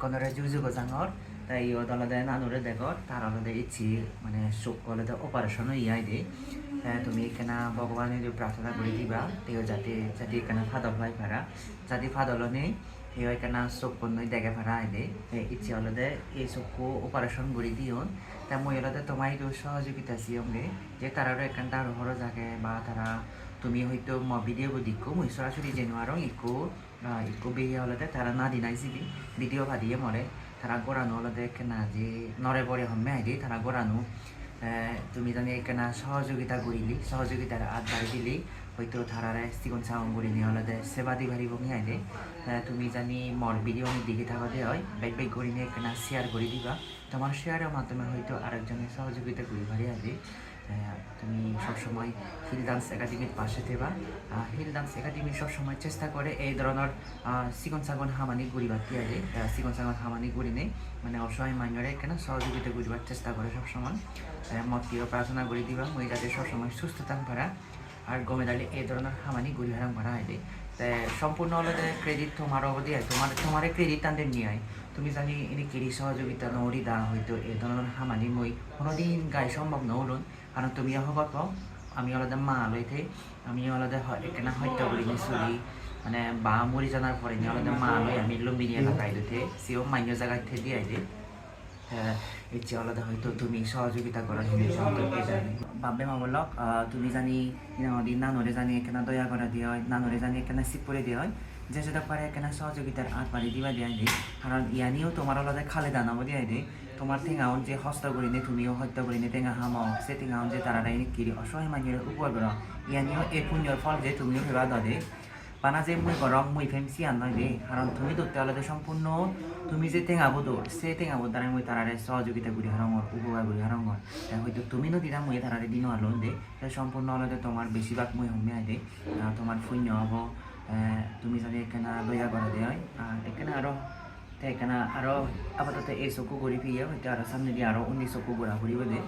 বেকনরে যুগ জাঙর তাই ইয়ত আলাদা নানুরে দেখর তার আলাদা ইচ্ছি মানে চোখ আলাদা অপারেশন ইয়াই দে তুমি এখানে ভগবানের প্রার্থনা করে দিবা তেও যাতে যাতে এখানে ফাদল হয় পারা যাতে ফাদল নেই তেও এখানে চোখ নই দেখে পারা আইলে ইচ্ছে আলাদা এই চোখকে অপারেশন করে দিও তা মই আলাদা তোমার একটু সহযোগিতা আছি অঙ্গে যে তারারও এখানে তার হরো জাগে বা তারা তুমি হয়তো ভিডিও দিকো মই সরাসরি জেনো আরো ইকো বেরিয়ে আলাদা তারা না দিনাইছিবি ভিডিও ভাদিয়ে মরে তারা গোড়ানো আলাদা কেনা যে নরে বরে হম্মে আইডি তারা গোড়ানো তুমি জানি কেনা সহযোগিতা করিলি সহযোগিতার হাত বাড়ি দিলি হয়তো তারারে চিকন চাউন করি নিয়ে আলাদা সেবা দি ভারি বমি আইডে তুমি জানি মর ভিডিও অনেক দিকে থাকাতে হয় বাইক বাইক করে নিয়ে কেনা শেয়ার করে দিবা তোমার শেয়ারের মাধ্যমে হয়তো আরেকজনের সহযোগিতা করি ভারি আইডে তুমি সবসময় হিল ডান্স একাডেমির পাশে থেবা হিল ডান্স একাডেমি সবসময় চেষ্টা করে এই ধরনের চিকন চাগন হামানি করিবার তিয়ারে চিকন চাগন হামানি করি নেই মানে অসহায় মানুষরে কেন সহযোগিতা করিবার চেষ্টা করে সবসময় মতটিও প্রার্থনা করে দিবা মই যাতে সবসময় সুস্থ থাকতে পারা আর গমে দাঁড়িয়ে এই ধরনের হামানি ঘুরি হারাম করা হয় সম্পূর্ণ আলাদা ক্রেডিট তোমার অবধি হয় তোমার ক্রেডিট তাদের নিয়ে হয় তুমি জানি এনে কেরি সহযোগিতা নরি দা হয়তো এই ধরনের হামানি মই কোনোদিন গায়ে সম্ভব নহলুন কারণ তুমি হবার পাও আমি আলাদা মা লইতে আমি আলাদা এখানে হত্যা করি চলি মানে বা মরি জানার পরে নিয়ে আলাদা মা লই আমি লুম্বিনি এলাকায় দিতে সেও মান্য জায়গায় থেকে দিয়ে আইলে ইচ্ছে আলাদা হয়তো তুমি সহযোগিতা করার ভাববে মা বলক তুমি জানি নানরে জানি এখানে দয়া করা দিয়ে হয় নানরে জানি এখানে সিপ করে দিয়ে হয় যে যেটা পারে এখানে সহযোগিতার হাত বাড়ি দিবা দিয়ে দিই কারণ ইয়ানিও তোমার আলাদা খালে দানাবো দিয়ে দিই তোমার ঠেঙাউন যে হস্ত করি নে তুমিও হত্যা করি নে টেঙা হামাও সে ঠেঙাউন যে তারা কিরি অসহায় মানুষের উপর করা ইয়ানিও এই পুণ্যর ফল যে তুমিও ভেবা দে পানা যে মই গরম মই ফেমসি আর নয় দে কারণ তুমি ধরতে আলাদা সম্পূর্ণ তুমি যে টেঙাবো দৌড় সে টেঙাবো দ্বারা মই তারারে সহযোগিতা করি হারঙর উপকার করি হারঙর হয়তো তুমি নদীরা মই তারারে দিনও আলো দে সম্পূর্ণ আলাদা তোমার বেশিরভাগ মই হমে আয় দে তোমার পুণ্য হব তুমি জানি এখানে দয়া করা দেয় আর এখানে আরো আপাতত এই চকু ঘুরি ফিরিয়ে হয়তো আরো সামনে দিয়ে আরো অন্য চকু ঘোরা ঘুরিব দে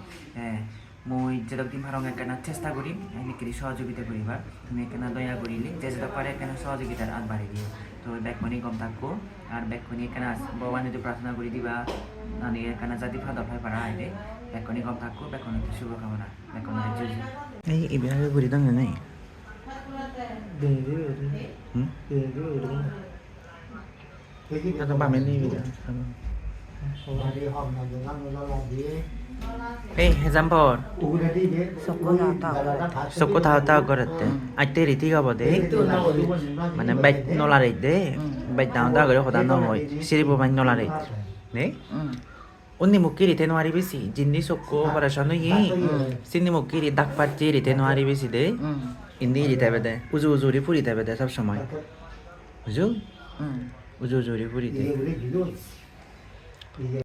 মই যেটা দিন ভারং এখানে চেষ্টা করি এনেকে সহযোগিতা করিবার তুমি এখানে দয়া করিলে যে যেটা পারে এখানে সহযোগিতার হাত বাড়ি দিও তো ব্যাগখনি কম থাকবো আর ব্যাগখনি এখানে ভগবান যদি প্রার্থনা করে দিবা মানে এখানে জাতি ফাদর হয় পারা আইলে ব্যাগখনি কম থাকবো ব্যাগখনি শুভকামনা ব্যাগখনি এই বিহারে ঘুরি দাম নেই Kata pamen ni video. Example. Soko tahu korate. Aite riti ka bode. Mana baik nolare de. Baik tahu tahu kalau kau tahu hoy. Siri bukan nolare. Ne? Unni mukiri teno hari besi. Jindi soko pada sana ye. Sini mukiri dak pati teno hari besi de. Ini riti bede. Uzu ripuri bede sab semai. Uzu? Uzu ripuri de.